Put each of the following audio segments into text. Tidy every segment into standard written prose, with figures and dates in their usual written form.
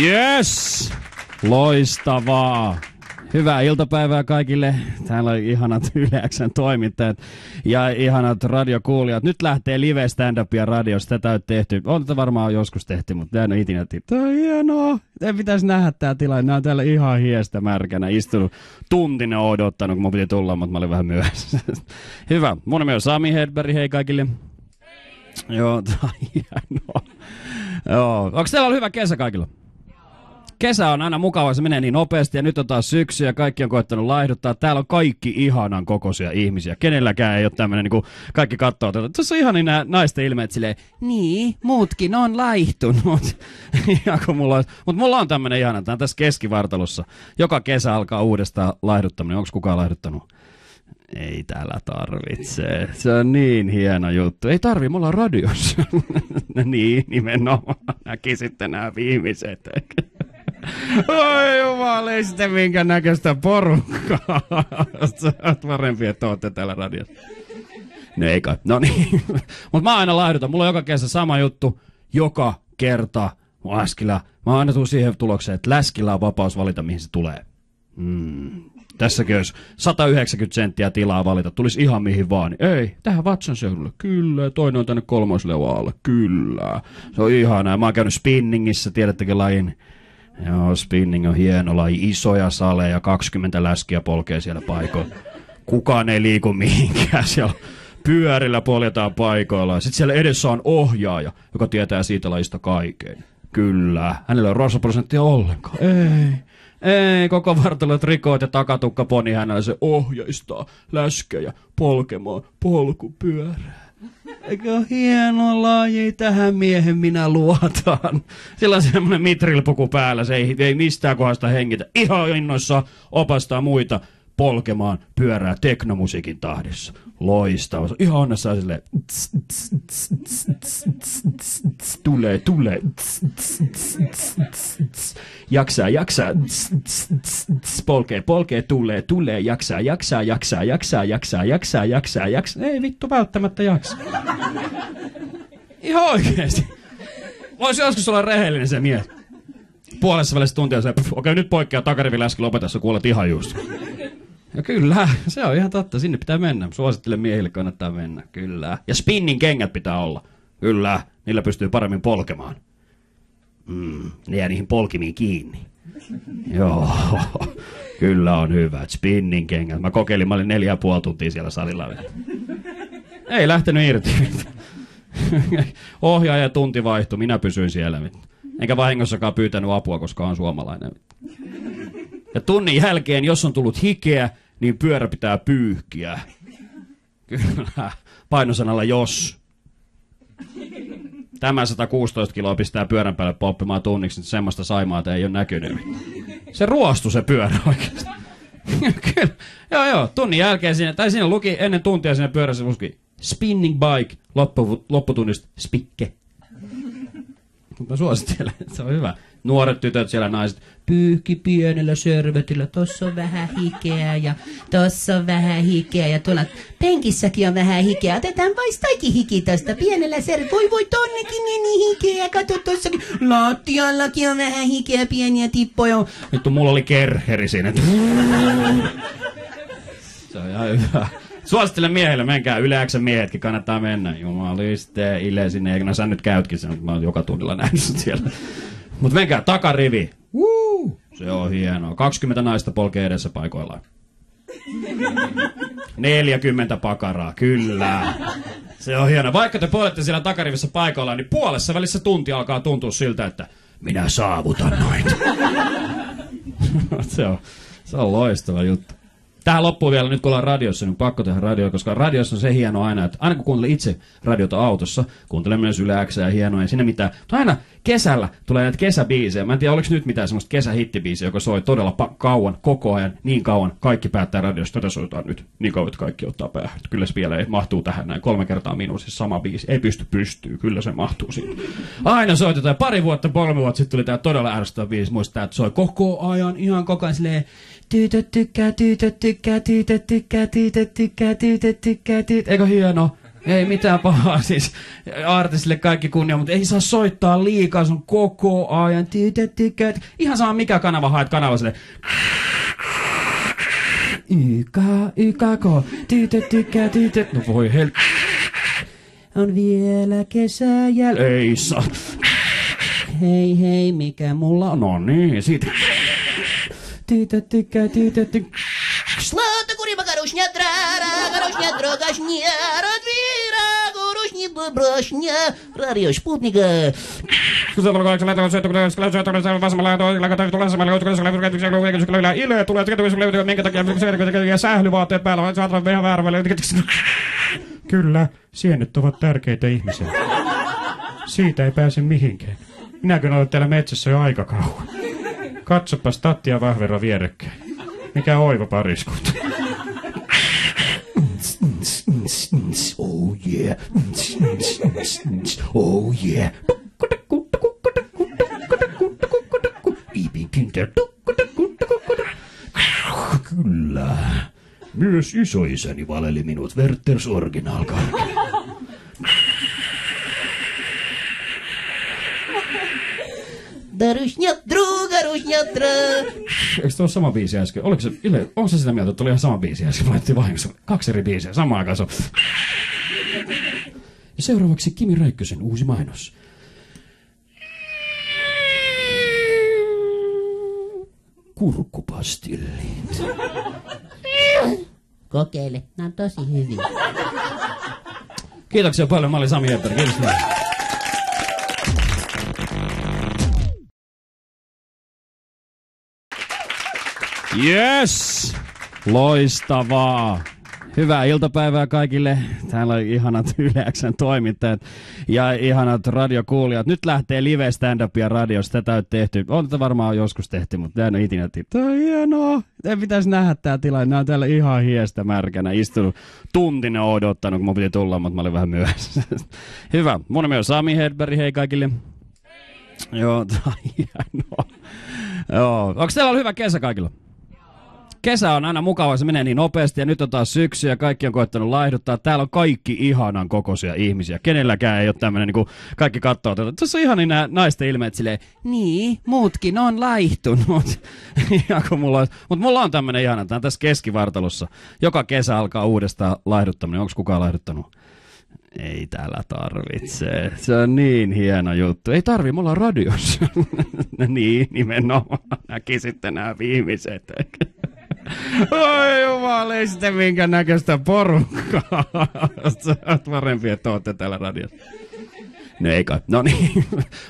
Yes! Loistavaa! Hyvää iltapäivää kaikille. Täällä on ihanat Yle X:n toimittajat ja ihanat radiokuulijat. Nyt lähtee live stand-upia radiosta. Tätä on tehty. On tätä varmaan joskus tehty, mutta en ole ikinä. Tämä on hienoa. Ei pitäisi nähdä tämä tilanne. Nämä on täällä ihan hiestä märkänä. Istunut tuntinen odottanut, kun mun piti tulla, mutta mä olin vähän myöhässä. Hyvä. Mun nimi on Sami Hedberg. Hei kaikille. Hei. Joo, tämä on hienoa. Joo. Onko teillä ollut hyvä kesä kaikilla? Kesä on aina mukava, se menee niin nopeasti ja nyt on taas syksy ja kaikki on koettanut laihduttaa. Täällä on kaikki ihanan kokoisia ihmisia. Kenelläkään ei ole tämmöinen, niin kuin kaikki katsoo. Tuossa on ihan niin nämä naisten ilmeet silleen, niin, muutkin on laihtunut. Mutta mulla on tämmöinen ihana, tämä on tässä keskivartalossa. Joka kesä alkaa uudestaan laihduttaminen. Onko kukaan laihduttanut? Ei täällä tarvitse. Se on niin hieno juttu. Ei tarvi, me ollaan radiossa. Niin, nimenomaan. Näkisitte nämä viimeiset. Oi jumala, ei sitten minkään näköistä porukkaa. Parempi, että ootte täällä radiossa. No ei kai. No niin. Mutta mä aina laihdutan. Mulla on joka kesä sama juttu. Joka kerta. Mä aina tuun siihen tulokseen, että läskillä on vapaus valita, mihin se tulee. Tässäkin olisi 190 senttiä tilaa valita. Tulisi ihan mihin vaan. Ei, tähän vatsan seudulle. Kyllä. Toinen on tänne kolmosleuaalle. Kyllä. Se on ihanaa. Mä oon käynyt spinningissä. Tiedättekö lajin? Joo, spinning on hieno laji. Isoja saleja. 20 läskiä polkee siellä paikoilla. Kukaan ei liiku mihinkään. Siellä pyörillä poljetaan paikoillaan. Sitten siellä edessä on ohjaaja, joka tietää siitä lajista kaiken. Kyllä. Hänellä on rasvaprosenttia ollenkaan. Ei, koko vartalot rikoot ja takatukka poni hänellä se ohjaistaa läskejä polkemaan polkupyörää. Eikö ole hieno laji, tähän miehen minä luotan. Sillä on semmoinen mitrilpuku päällä, se ei mistään kohdasta hengitä. Ihan innoissaan opastaa muita polkemaan pyörää teknomusiikin tahdissa. Loistava. Ihan onnessaan silleen. Tulee. Jaksaa. Polkee. Tulee. Jaksaa. Ei vittu välttämättä jaksa. Ihan oikeesti. Voisi joskus olla rehellinen se mies. Puolessa välissä tuntia se, okei nyt poikkeaa takariviläski lopetessa, kuolet ihan just. Ja kyllä, se on ihan totta. Sinne pitää mennä. Suosittelen miehille, kannattaa mennä. Kyllä. Ja spinning kengät pitää olla. Kyllä. Niillä pystyy paremmin polkemaan. Ne jää niihin polkimiin kiinni. Joo. Kyllä on hyvät spinning kengät. Mä kokeilin, mä olin 4,5 tuntia siellä salilla. Ei lähtenyt irti. Ohjaaja tunti vaihtui. Minä pysyin siellä. Enkä vahingossakaan pyytänyt apua, koska on suomalainen. Ja tunnin jälkeen, jos on tullut hikeä, niin pyörä pitää pyyhkiä. Kyllä. Painosanalla jos. Tämä 116 kiloa pistää pyörän päälle poppimaan tunniksi, niin semmoista saimaata ei ole näkynyt. Se ruostui se pyörä oikeasti. Kyllä. Joo. Tunnin jälkeen siinä, tai siinä luki ennen tuntia siinä pyörässä luki spinning bike, lopputunnista spikke. Mutta suosittelen, se on hyvä. Nuoret tytöt siellä, naiset, pyyhki pienellä servetillä, tossa on vähän hikeä ja tossa on vähän hikeä ja tuolla penkissäkin on vähän hikeä. Otetaan vaistakin hiki tosta pienellä servetillä. Voi tonnekin meni hikeä, kato tossakin. Lattiallakin on vähän hikeä, pieniä tippoja. Nyt mulla oli kerheri siinä. Se on ihan hyvä. Suosittelen miehille, menkää Yle X:n miehetkin, kannattaa mennä. Jumaliste, Ile sinne, no sä nyt käytkin sen, mä oon joka tunnilla nähnyt siellä. Mut menkää takarivi. Se on hienoa. 20 naista polkee edessä paikoillaan. 40 pakaraa, kyllä. Se on hienoa. Vaikka te polette siellä takarivissä paikoillaan, niin puolessa välissä tunti alkaa tuntua siltä, että minä saavutan noita. se on loistava juttu. Tähän loppuu vielä, nyt kun ollaan radiossa, niin pakko tehdä radio, koska radiossa on se hieno aina, että aina kun kuuntelen itse radiota autossa, kuuntelen myös Yle X:ää ja hienoa, ei siinä mitään. Mutta aina kesällä tulee näitä kesäbiisejä. Mä en tiedä, oliko nyt mitään semmoista kesähittibiisiä, joka soi todella kauan, koko ajan, niin kauan, kaikki päättää radiosta. Tätä soitaan nyt niin kauan, että kaikki ottaa päähän. Kyllä se vielä mahtuu tähän näin 3 kertaa minuutissa sama biisi. Ei pystyy, kyllä se mahtuu siihen. Aina soitetaan. 3 vuotta sitten tuli tää todella ärsyttävä biisi. Muistaa, että soi koko ajan, ihan koko ajan silleen. Tytöt tykkää. Eikö hieno? Ei mitään pahaa, siis artistille kaikki kunnia, mutta ei saa soittaa liikaa, se on koko ajan. Ihan sama mikä kanava haet kanava sille. YKK, tytöt. No voi on vielä kesä ei saa. Hei, mikä mulla on? No niin, siitä. Tytöt. Sladko kurima garushnya trara, garushnya drogashnya, radvira, garushnya dobroshnya, Radio Sputnik. Ile tulee, minkä takia sählyvaatteet päällä, saadaan vähän väärävälle. Kyllä, sienet ovat tärkeitä ihmisiä. Siitä ei pääse mihinkään. Minäkin olen täällä metsässä jo aika kauan. Katsopas Tatti ja Vahvera vierekkäin. Mikä oiva pariskunta. Oh yeah. Oh yeah. Kyllä. Myös isoisäni valeli minut Werthers Original kaiken. Eikö tuo sama biisi äsken? Oliko se, onko se sitä mieltä, että oli ihan sama biisi äsken? Laitettiin vahingossa 2 eri biisiä samaan aikaan. Ja seuraavaksi Kimi Räikkösen uusi mainos. Kurkkupastillit. Kokeile, nämä on tosi hyviä. Kiitoksia paljon, mä olin Sami Hedberg. Kiitos. Yes! Loistavaa! Hyvää iltapäivää kaikille. Täällä on ihanat Yle X:n toimittajat ja ihanat radiokuulijat. Nyt lähtee live stand-upia radiosta. Tätä on tehty. On tätä varmaan joskus tehty, mutta en ole ikinä tehty. Tämä on hienoa. Ei pitäisi nähdä tää tilanne. Nämä on täällä ihan hiestä märkänä. Istunut tuntinen odottanut, kun mun piti tulla, mutta mä olin vähän myöhässä. Hyvä. Mun nimi on Sami Hedberg. Hei kaikille. Joo, tää on hienoa. Joo. Onko teillä ollut hyvä kesä kaikilla? Kesä on aina mukava, se menee niin nopeasti ja nyt on taas syksy ja kaikki on koettanut laihduttaa. Täällä on kaikki ihanan kokoisia ihmisiä. Kenelläkään ei ole tämmöinen, niin kuin kaikki katsoo. Tuossa on ihan niin nämä naisten ilmeet silleen, niin, muutkin on laihtunut. Mutta mulla on tämmöinen ihana, tämä on tässä keskivartalossa. Joka kesä alkaa uudestaan laihduttaminen. Onko kukaan laihduttanut? Ei täällä tarvitse. Se on niin hieno juttu. Ei tarvi, mulla on radiossa. Niin, nimenomaan. Näkisitte nämä viimeiset. Oi jumaliste, minkä näköistä porukkaa. Sä oot parempi, että ootte täällä radiossa. No ei kai. No niin.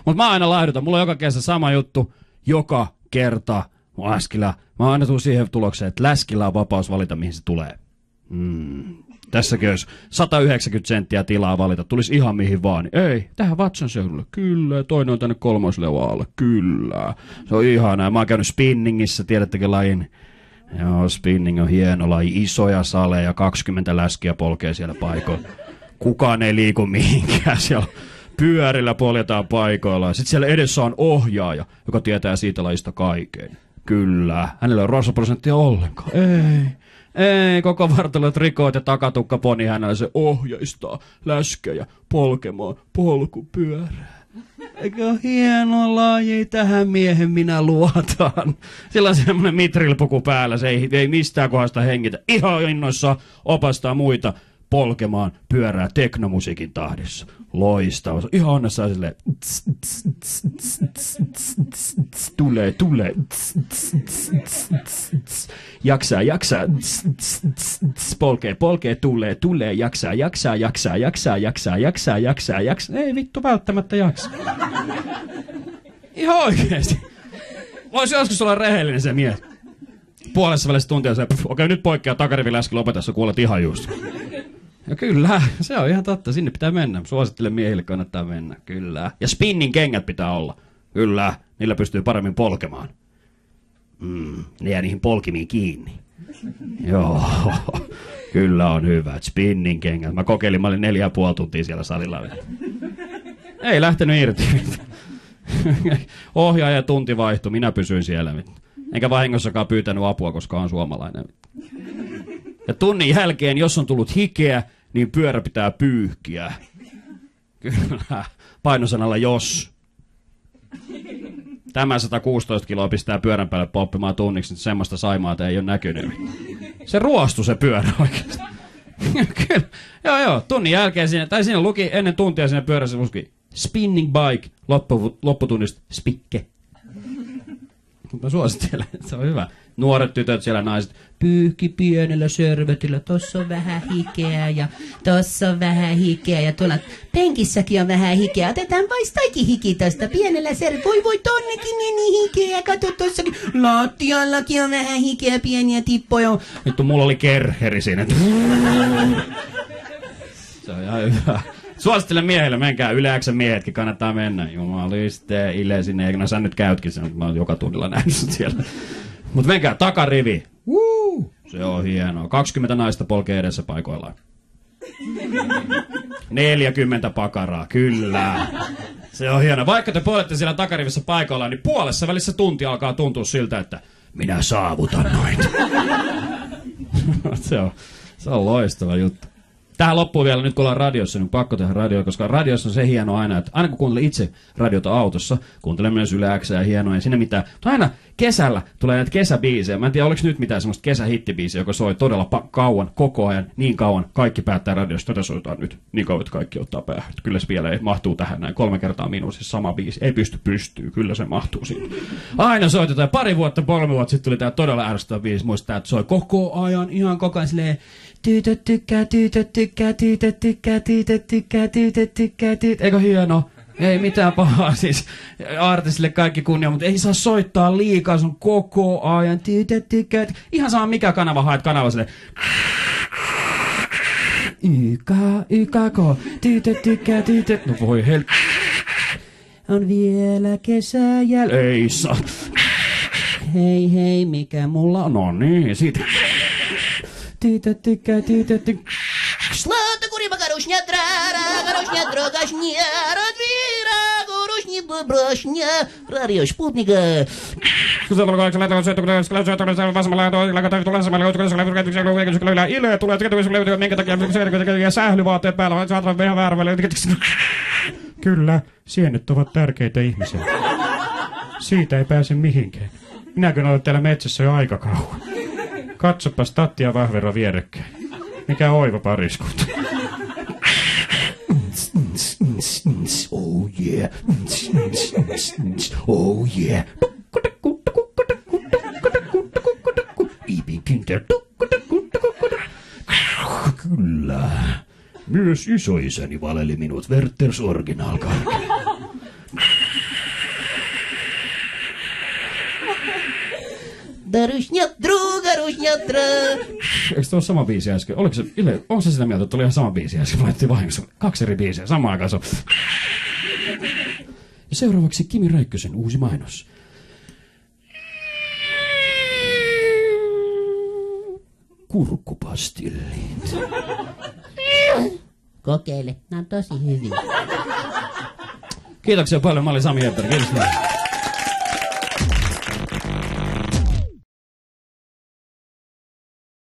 Mut mä aina laihdutan. Mulla on joka kesä sama juttu. Joka kerta. Mä aina tuun siihen tulokseen, että läskillä on vapaus valita, mihin se tulee. Tässäkin olisi 190 senttiä tilaa valita. Tulisi ihan mihin vaan. Ei, tähän vatsan seudulle. Kyllä. Toinen on tänne kolmosleuaalle. Kyllä. Se on ihanaa. Mä oon käynyt spinningissä. Tiedättekö lajin? Joo, spinning on hieno laji. Isoja saleja, 20 läskiä polkee siellä paikoilla. Kukaan ei liiku mihinkään. Siellä pyörillä poljetaan paikoilla. Sitten siellä edessä on ohjaaja, joka tietää siitä lajista kaiken. Kyllä. Hänellä on rasvaprosenttia ollenkaan. Ei, koko vartalot rikoit ja takatukka poni hänellä se ohjaistaa läskejä polkemaan polkupyörää. Eikö ole hieno laji, tähän miehen minä luotan. Sillä on semmoinen mitrilpuku päällä, se ei mistään kohdasta hengitä. Ihan innoissaan opastaa muita polkemaan pyörää teknomusiikin tahdissa. Loistava. Ihan onnessaan silleen. Tulee. Jaksaa. Polkee, tulee. Jaksaa. Ei vittu välttämättä jaksa. Ihan oikeesti. Voisi joskus olla rehellinen se mies. Puolessa välissä tuntia se, okei, nyt poikkeaa takariviläski, lopeta, sä kuolet ihan just. Ja kyllä, se on ihan totta, sinne pitää mennä. Suosittelen miehille, kannattaa mennä, kyllä. Ja spinning kengät pitää olla. Kyllä, niillä pystyy paremmin polkemaan. Ne jää niihin polkimiin kiinni. Joo, kyllä on hyvät spinning kengät. Mä kokeilin, mä olin 4,5 tuntia siellä salilla. Ei lähtenyt irti. Ohjaaja tunti vaihtui, minä pysyin siellä. Enkä vahingossakaan pyytänyt apua, koska on suomalainen. Ja tunnin jälkeen, jos on tullut hikeä, niin pyörä pitää pyyhkiä. Kyllä, painosanalla jos. Tämä 116 kiloa pistää pyörän päälle poppimaan tunniksi, niin semmoista saimaata ei ole näkynyt. Se ruostui se pyörä oikeasti. Kyllä, joo, tunnin jälkeen siinä, tai siinä luki ennen tuntia siinä pyörässä luki spinning bike, lopputunnista spikke. Mutta suosittelen, se on hyvä. Nuoret tytöt siellä, naiset, pyyhki pienellä servetillä, tossa on vähän hikeä ja tossa on vähän hikeä ja tuolla penkissäkin on vähän hikeä. Otetaan pois toikin hiki tosta pienellä servetillä. Voi tonnekin meni hikeä, kato tossakin. Lattiallakin on vähän hikeä, pieniä tippoja. Vittu, mulla oli kerheri siinä. Se on ihan hyvä. Suosittelen miehille, menkää Yle X:n miehetkin, kannattaa mennä. Jumaliste, Ile sinne. No sä nyt käytkin sen, mä oon joka tunnilla nähnyt siellä. Mut menkää takarivi. Se on hienoa. 20 naista polkee edessä paikoillaan. 40 pakaraa, kyllä. Se on hienoa. Vaikka te polette siellä takarivissa paikoillaan, niin puolessa välissä tunti alkaa tuntua siltä, että minä saavutan noita. se on loistava juttu. Tähän loppuu vielä, nyt kun ollaan radiossa, niin pakko tehdä radio, koska radiossa on se hieno aina, että aina kun kuuntelen itse radiota autossa, kuuntelen myös Yle X:ää ja hienoa, ei siinä mitään. Mutta aina kesällä tulee näitä kesäbiisejä. Mä en tiedä, oliko nyt mitään semmoista kesähittibiisiä, joka soi todella kauan, koko ajan, niin kauan. Kaikki päättää radiossa, tätä soitaan nyt niin kauan, että kaikki ottaa päähän. Kyllä se vielä ei mahtuu tähän näin 3 kertaa minuutissa sama biisi. Ei pystyy, kyllä se mahtuu siitä. Aina soitetaan. 3 vuotta sitten tuli tää todella ärsyttävä biisi. Muistaa, että soi koko ajan, ihan koko ajan silleen. Tytöt tykkää, tytöt tykkää, tytöt tykkää, tytöt tykkää, tytöt tykkää, tytöt. Eikö hieno? Ei mitään pahaa siis. Artistille kaikki kunnia, mutta ei saa soittaa liikaa, se on koko ajan. Tytöt tykkää. Ihan sama mikä kanava haet, kanava silleen. YKK, tytöt tykkää, tytöt. No voi on vielä kesä ei saa. Hei, mikä mulla on? No niin, siitä. Tytöt tykkää, tytöt tykkää. Slata kuriba garushnya drogashnya radvira garushnya dobroshnya Radio Sputnik. Ile tulee minkä takia sählyvaatteet päällä saadaan vähän väärävälle. Kyllä, sienet ovat tärkeitä ihmisiä. Siitä ei pääse mihinkään. Minäkin olen täällä metsässä jo aika kauan. Katsopas Tatti ja Vahvero vierekkäin. Mikä oiva pariskunta. Oh yeah. Oh yeah. Kyllä. Myös isoisäni valeli minut Werthers Original -karkki. Eikö se ole sama biisi äsken? Oliko se, Ile, onko se sitä mieltä, että oli ihan sama biisi äsken? Laitettiin vahingossa 2 eri biisiä samaan aikaan. Ja seuraavaksi Kimi Räikkösen uusi mainos. Kurkkupastillit. Kokeile, nämä on tosi hyviä. Kiitoksia paljon, mä olin Sami Hepper. Kiitos.